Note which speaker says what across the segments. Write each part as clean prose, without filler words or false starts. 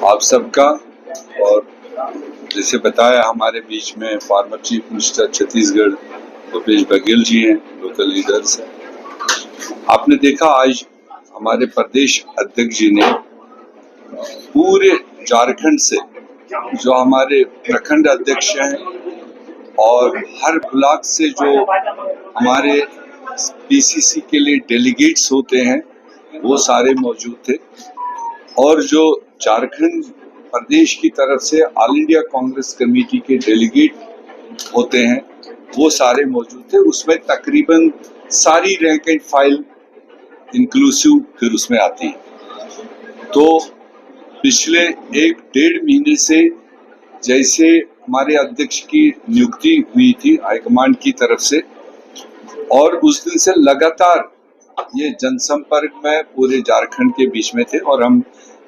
Speaker 1: आप सबका। और जैसे बताया, हमारे बीच में former chief minister Chhattisgarh Bhupesh Baghel ji हैं, लोकल लीडर्स हैं। आपने देखा आज हमारे प्रदेश अध्यक्ष जी ने पूरे झारखंड से जो हमारे प्रखंड अध्यक्ष हैं और हर ब्लॉक से जो हमारे पीसीसी के लिए डेलीगेट्स होते हैं वो सारे मौजूद थे, और जो झारखंड प्रदेश की तरफ से ऑल इंडिया कांग्रेस कमेटी के डेलीगेट होते हैं वो सारे मौजूद थे। उसमें तकरीबन सारी रैंक एंड फाइल इंक्लूसिव फिर उसमें आती है। तो पिछले 1-1.5 महीने से जैसे हमारे अध्यक्ष की नियुक्ति हुई थी हाईकमांड की तरफ से, और उस दिन से लगातार ये जनसंपर्क में पूरे झारखंड के बीच में थे और हम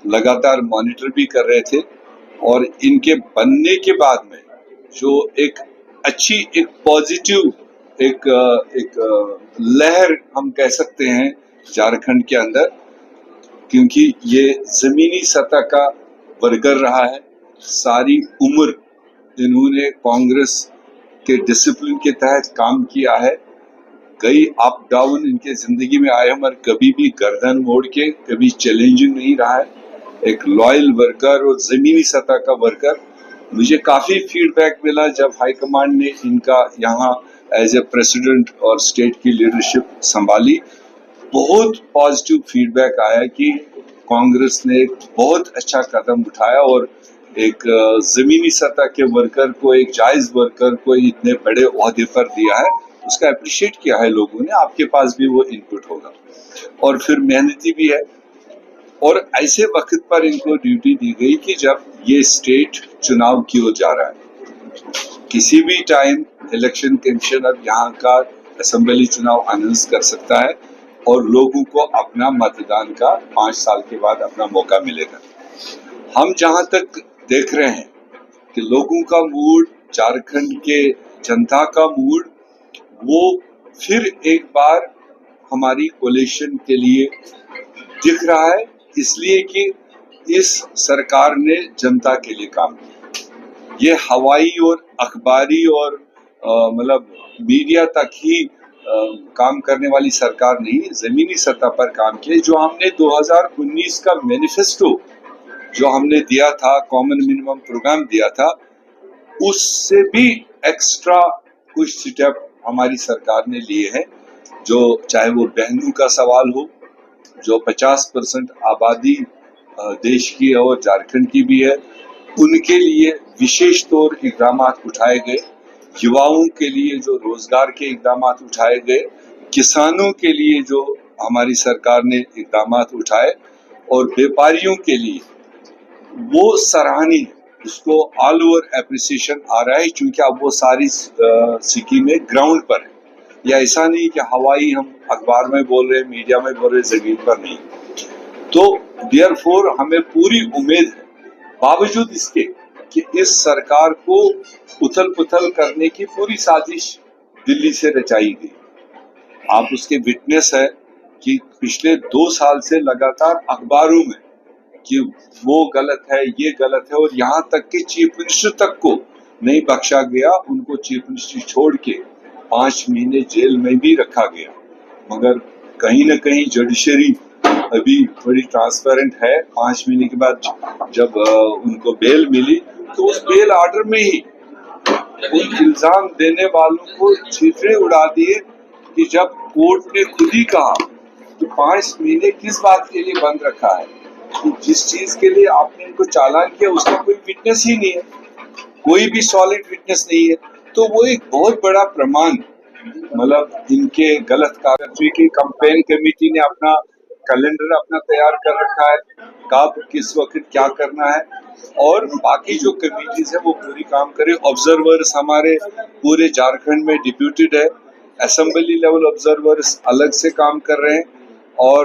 Speaker 1: लगातार मॉनिटर भी कर रहे थे। और इनके बनने के बाद में जो एक अच्छी, एक पॉजिटिव, एक लहर हम कह सकते हैं झारखंड के अंदर, क्योंकि ये जमीनी सतह का वर्कर रहा है। सारी उम्र इन्होंने कांग्रेस के डिसिप्लिन के तहत काम किया है। कई अप डाउन इनके जिंदगी में आए, मगर कभी भी गर्दन मोड़ के कभी चैलेंजिंग नहीं रहा है। एक लॉयल वर्कर और जमीनी सतह का वर्कर। मुझे काफी फीडबैक मिला जब हाईकमांड ने इनका यहाँ एज ए प्रेसिडेंट और स्टेट की लीडरशिप संभाली। बहुत पॉजिटिव फीडबैक आया कि कांग्रेस ने एक बहुत अच्छा कदम उठाया और एक जमीनी सतह के वर्कर को, एक जायज वर्कर को इतने बड़े ओहदे पर दिया है। उसका अप्रिशिएट किया है लोगों ने। आपके पास भी वो इनपुट होगा और फिर मेहनती भी है। और ऐसे वक्त पर इनको ड्यूटी दी गई कि जब ये स्टेट चुनाव की ओर जा रहा है, किसी भी टाइम इलेक्शन कमीशन अब यहाँ का असेंबली चुनाव अनाउंस कर सकता है और लोगों को अपना मतदान का 5 साल के बाद अपना मौका मिलेगा। हम जहां तक देख रहे हैं कि लोगों का मूड, झारखंड के जनता का मूड, वो फिर एक बार हमारी कोalition के लिए दिख रहा है, इसलिए कि इस सरकार ने जनता के लिए काम किया। ये हवाई और अखबारी और मतलब मीडिया तक ही काम करने वाली सरकार नहीं, जमीनी सतह पर काम किया। जो हमने 2019 का मैनिफेस्टो जो हमने दिया था, कॉमन मिनिमम प्रोग्राम दिया था, उससे भी एक्स्ट्रा कुछ स्टेप हमारी सरकार ने लिए हैं। जो चाहे वो बहनों का सवाल हो, जो 50% आबादी देश की है और झारखंड की भी है, उनके लिए विशेष तौर इकदाम उठाए गए। युवाओं के लिए जो रोजगार के इकदाम उठाए गए, किसानों के लिए जो हमारी सरकार ने इकदाम उठाए, और व्यापारियों के लिए वो सराहनीय, उसको ऑल ओवर एप्रिसिएशन आ रहा है, क्योंकि अब वो सारी स्कीमें ग्राउंड पर है। या ऐसा नहीं कि हवाई हम अखबार में बोल रहे, मीडिया में बोल रहे, जमीन पर नहीं। तो देयरफॉर हमें पूरी उम्मीद है, बावजूद इसके कि इस सरकार को उथल पुथल करने की पूरी साजिश दिल्ली से रचाई गई। आप उसके विटनेस है कि पिछले 2 साल से लगातार अखबारों में कि वो गलत है, ये गलत है, और यहाँ तक कि चीफ मिनिस्टर तक को नहीं बख्शा गया। उनको चीफ मिनिस्टर छोड़ के 5 महीने जेल में भी रखा गया। मगर कहीं न कहीं जुडिशरी अभी थोड़ी ट्रांसपेरेंट है। 5 महीने के बाद जब उनको बेल मिली, तो उस बेल ऑर्डर में ही उन इल्जाम देने वालों को छितरे उड़ा दिए कि जब कोर्ट ने खुद ही कहा तो 5 महीने किस बात के लिए बंद रखा है, कि जिस चीज के लिए आपने इनको चालान किया उसका कोई विटनेस ही नहीं है, कोई भी सॉलिड विटनेस नहीं है। तो वो एक बहुत बड़ा प्रमाण, मतलब इनके गलत कागज की कैंपेन कमेटी ने अपना कैलेंडर अपना तैयार कर रखा है, कब किस वक्त क्या करना है, और बाकी जो कमेटीज है वो पूरी काम करे। ऑब्जर्वर्स हमारे पूरे झारखंड में डिप्यूटेड है, असेंबली लेवल ऑब्जर्वर्स अलग से काम कर रहे हैं, और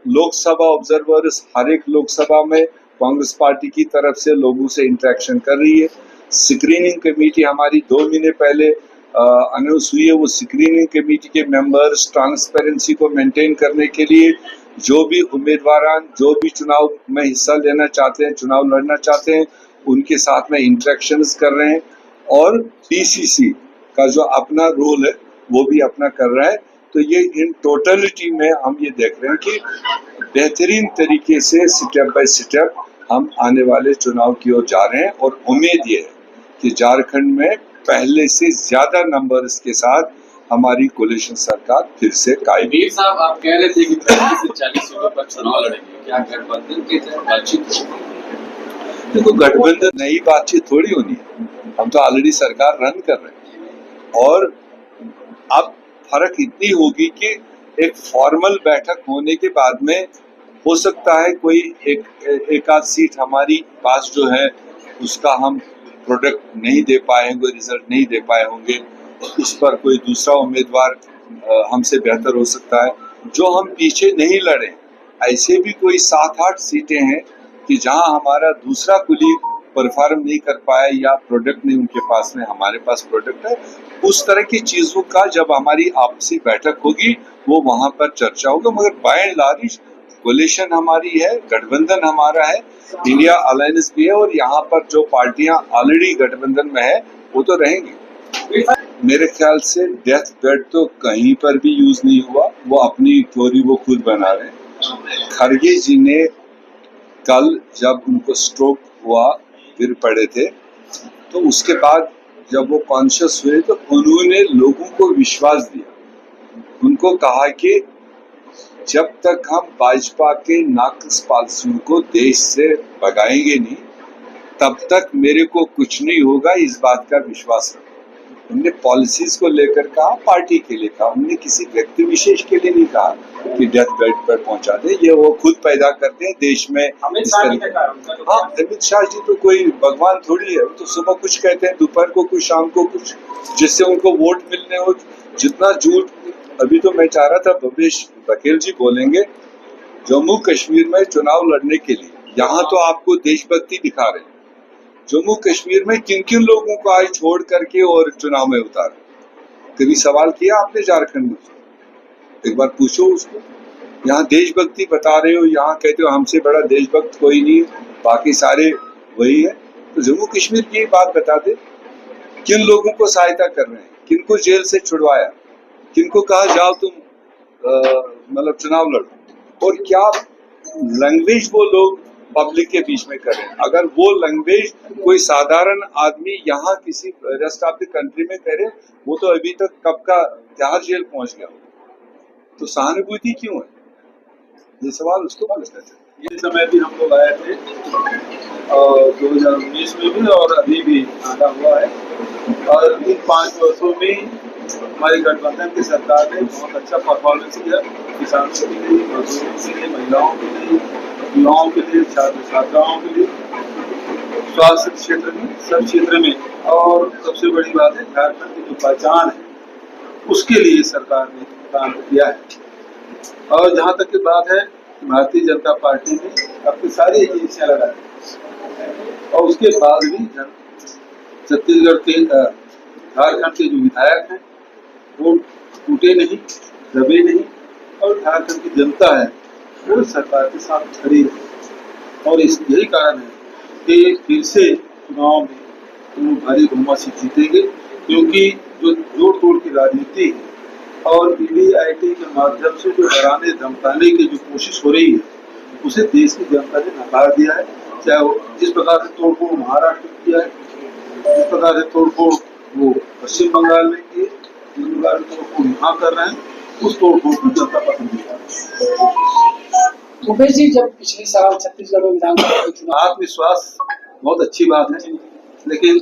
Speaker 1: लोकसभा ऑब्जर्वर्स हर एक लोकसभा में कांग्रेस पार्टी की तरफ से लोगों से इंटरेक्शन कर रही है। स्क्रीनिंग कमेटी हमारी 2 महीने पहले अनाउंस हुई है। वो स्क्रीनिंग कमेटी के मेंबर्स ट्रांसपेरेंसी को मेंटेन करने के लिए जो भी उम्मीदवार जो भी चुनाव में हिस्सा लेना चाहते हैं, चुनाव लड़ना चाहते हैं, उनके साथ में इंटरेक्शंस कर रहे हैं और पीसीसी का जो अपना रोल है वो भी अपना कर रहा है। तो ये इन टोटलिटी में हम ये देख रहे हैं कि बेहतरीन तरीके से स्टेप बाय स्टेप हम आने वाले चुनाव की ओर जा रहे हैं और उम्मीद ये है कि झारखंड में पहले से ज्यादा नंबर्स के साथ हमारी कोलिशन सरकार फिर से कायम।
Speaker 2: वीर साहब, आप कह रहे थे कि 30 से 40 सीटों पर चुनाव लड़ेंगे, क्या गठबंधन के तहत बातचीत?
Speaker 1: देखो, गठबंधन नई बातचीत थोड़ी होनी है, हम तो ऑलरेडी सरकार रन कर रहे हैं और अब फर्क इतनी होगी कि एक फॉर्मल बैठक होने के बाद में हो सकता है कोई एक आध सीट हमारी पास जो है उसका हम प्रोडक्ट नहीं दे पाए होंगे, रिजल्ट नहीं दे पाए होंगे, उस पर कोई दूसरा उम्मीदवार हमसे बेहतर हो सकता है। जो हम पीछे नहीं लड़े, ऐसे भी कोई 7-8 सीटें हैं कि जहां हमारा दूसरा कुलीग परफॉर्म नहीं कर पाया या प्रोडक्ट नहीं उनके पास में, हमारे पास प्रोडक्ट है। उस तरह की चीजों का जब हमारी आपसी बैठक होगी वो वहां पर चर्चा होगा, मगर बाय एंड लार्ज कोलिशन हमारी है, गठबंधन हमारा है, इंडिया अलायंस भी है और यहाँ पर जो पार्टियां ऑलरेडी गठबंधन में है वो तो रहेंगी। मेरे ख्याल से डेथ बेड तो कहीं पर भी यूज नहीं हुआ, वो अपनी थ्योरी वो खुद बना रहे हैं। खरगे जी ने कल जब उनको स्ट्रोक हुआ, गिर पड़े थे, तो उसके बाद जब वो कॉन्शियस हुए तो उन्होंने लोगों को विश्वास दिया, उनको कहा कि जब तक हम भाजपा के नाकस पालसियों को देश से भगाएंगे नहीं तब तक मेरे को कुछ नहीं होगा, इस बात का विश्वास रखो। उन्होंने पॉलिसीज को लेकर कहा, पार्टी के लिए कहा, उन्होंने किसी व्यक्ति विशेष के लिए नहीं कहा कि डेथ बेड पर पहुंचा दे, ये वो खुद पैदा करते हैं देश में।
Speaker 2: अमित शाह
Speaker 1: अमित शाह जी तो कोई भगवान थोड़ी है, वो तो सुबह कुछ कहते हैं, दोपहर को कुछ, शाम को कुछ, जिससे उनको वोट मिलने हो। जितना झूठ, अभी तो मैं चाह रहा था भूपेश बघेल जी बोलेंगे जम्मू कश्मीर में चुनाव लड़ने के लिए, यहाँ तो आपको देशभक्ति दिखा रहे हैं, जम्मू कश्मीर में किन किन लोगों को आज छोड़ करके और चुनाव में उतार, कभी सवाल किया आपने झारखंड में? एक बार पूछो उसको। यहाँ देशभक्ति बता रहे हो, यहाँ कहते हो हमसे बड़ा देशभक्त कोई नहीं, बाकी सारे वही है। तो जम्मू कश्मीर की बात बता दे, किन लोगों को सहायता कर रहे हैं, किनको जेल से छुड़वाया, किनको कहा जाओ तुम मतलब चुनाव लड़ो, और क्या लैंग्वेज वो लोग पब्लिक के बीच में करें। अगर वो लैंग्वेज कोई साधारण आदमी यहाँ किसी रेस्ट ऑफ द कंट्री में करे, वो तो अभी तक कब का तिहाड़ जेल पहुंच गया। तो सहानुभूति क्यों है, ये सवाल उसको पूछना चाहिए।
Speaker 3: ये समय भी हम लोग आए थे और 2019 में भी और अभी भी आना हुआ है, और इन 5 वर्षों में हमारी गठबंधन की सरकार ने बहुत अच्छा परफॉर्मेंस किया, किसानों के लिए, मजदूरों के लिए, महिलाओं के लिए, युवाओं के लिए, छात्र छात्राओं के लिए, स्वास्थ्य क्षेत्र में, सब क्षेत्र में। और सबसे बड़ी बात है, झारखंड की जो पहचान है उसके लिए सरकार ने काम किया है। और जहाँ तक की बात है, भारतीय जनता पार्टी ने अपनी सारी एजेंसियां लगाई और उसके बाद भी छत्तीसगढ़ के झारखंड के जो विधायक हैं वो टूटे नहीं, दबे नहीं, और झारखंड की जनता है वो सरकार के साथ खड़ी है। और इस यही कारण है कि फिर से चुनाव में भारी बहुमत से जीतेंगे, क्योंकि जो जोड़ तोड़ की राजनीति है और ईडीआईटी के माध्यम से जो डराने धमकाने की जो कोशिश हो रही है उसे देश की जनता ने नकार दिया है। चाहे वो जिस प्रकार से तोड़फोड़ महाराष्ट्र में किया है, जिस प्रकार से तोड़फोड़ वो पश्चिम बंगाल में किए, जिस प्रकार से तोड़फोड़ यहाँ कर रहे हैं, उस तोड़फोड़ को जनता पसंद नहीं कर रही।
Speaker 4: भूपेश जी, जब पिछले साल छत्तीसगढ़ में विधानसभा चुनाव,
Speaker 3: आत्मविश्वास बहुत अच्छी बात है, लेकिन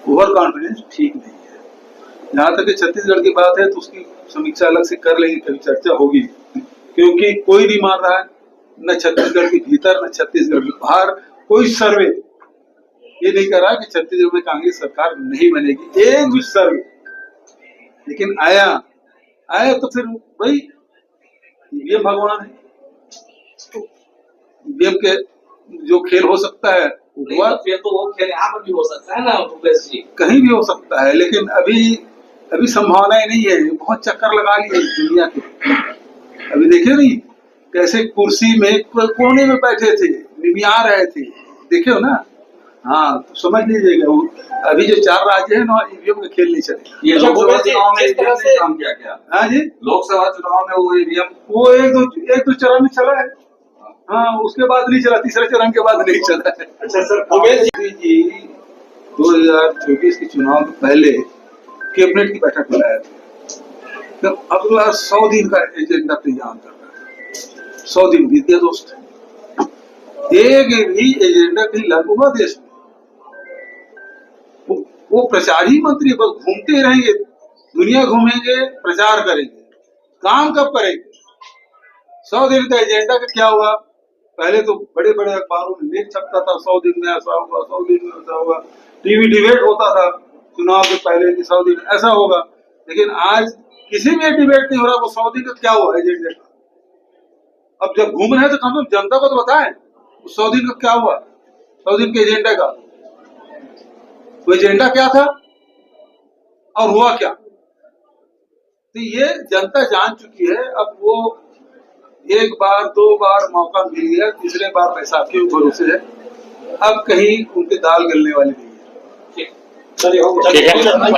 Speaker 3: ओवर कॉन्फिडेंस ठीक नहीं है। जहाँ तक छत्तीसगढ़ की बात है तो उसकी समीक्षा अलग से कर लेंगे, कभी चर्चा होगी, क्योंकि कोई नहीं मान रहा है, न छत्तीसगढ़ के भीतर न छत्तीसगढ़ के बाहर कोई सर्वे ये नहीं कर रहा कि छत्तीसगढ़ में कांग्रेस सरकार नहीं बनेगी, एक भी सर्वे। लेकिन आया तो फिर भाई ईवीएम भगवान है, ईवीएम के जो खेल हो सकता है हुआ,
Speaker 2: तो वो खेल यहाँ पर भी हो सकता है ना भूपेश जी,
Speaker 3: कहीं भी हो सकता है। लेकिन अभी संभावनाएं नहीं है, बहुत चक्कर लगा लिए दुनिया के। अभी देखे नहीं कैसे कुर्सी में कोने में बैठे थे, निमिया रहे थे, देखे हो ना। हाँ, तो समझ लीजिएगा अभी जो 4 राज्य है ना, ईवीएम का खेल नहीं चलेगा।
Speaker 2: ये
Speaker 4: अच्छा,
Speaker 2: लोकसभा
Speaker 4: भूपेश जी,
Speaker 2: चुनाव में
Speaker 4: जिस तरह
Speaker 2: ईवीएम
Speaker 4: से-
Speaker 2: ने काम किया क्या?
Speaker 3: हाँ जी,
Speaker 2: लोकसभा चुनाव में वो ईवीएम
Speaker 3: वो एक दो चरण में चला है। हाँ, उसके बाद नहीं चला, तीसरे चरण के बाद नहीं चला है।
Speaker 4: अच्छा सर, भूपेश
Speaker 3: जी 2024 के चुनाव के पहले कैबिनेट की बैठक बुलाया था, तब अगला 100 दिन का एजेंडा तैयार कर रहा है। 100 दिन बीत गया दोस्त, एक भी एजेंडा कहीं लागू हुआ देश में? वो प्रचार ही मंत्री बस घूमते रहेंगे, दुनिया घूमेंगे, प्रचार करेंगे, काम कब करेंगे? 100 दिन का एजेंडा का क्या हुआ? पहले तो बड़े बड़े अखबारों में लेख छपता था, 100 दिन में ऐसा होगा, 100 दिन में ऐसा होगा, टीवी डिबेट होता था चुनाव के पहले कि 100 दिन ऐसा होगा। लेकिन आज किसी में डिबेट नहीं हो रहा, वो 100 दिन का क्या हुआ एजेंडे का? अब जब घूम रहे हैं तो कम से कम जनता को तो बताएं 100 दिन का क्या हुआ, 100 दिन के एजेंडा का वो एजेंडा क्या था और हुआ क्या? तो ये जनता जान चुकी है। अब वो एक बार 2 बार मौका मिल गया, तीसरे बार बैसाखी के भरोसे है, अब कहीं उनकी दाल गलने वाली नहीं है।
Speaker 4: सर,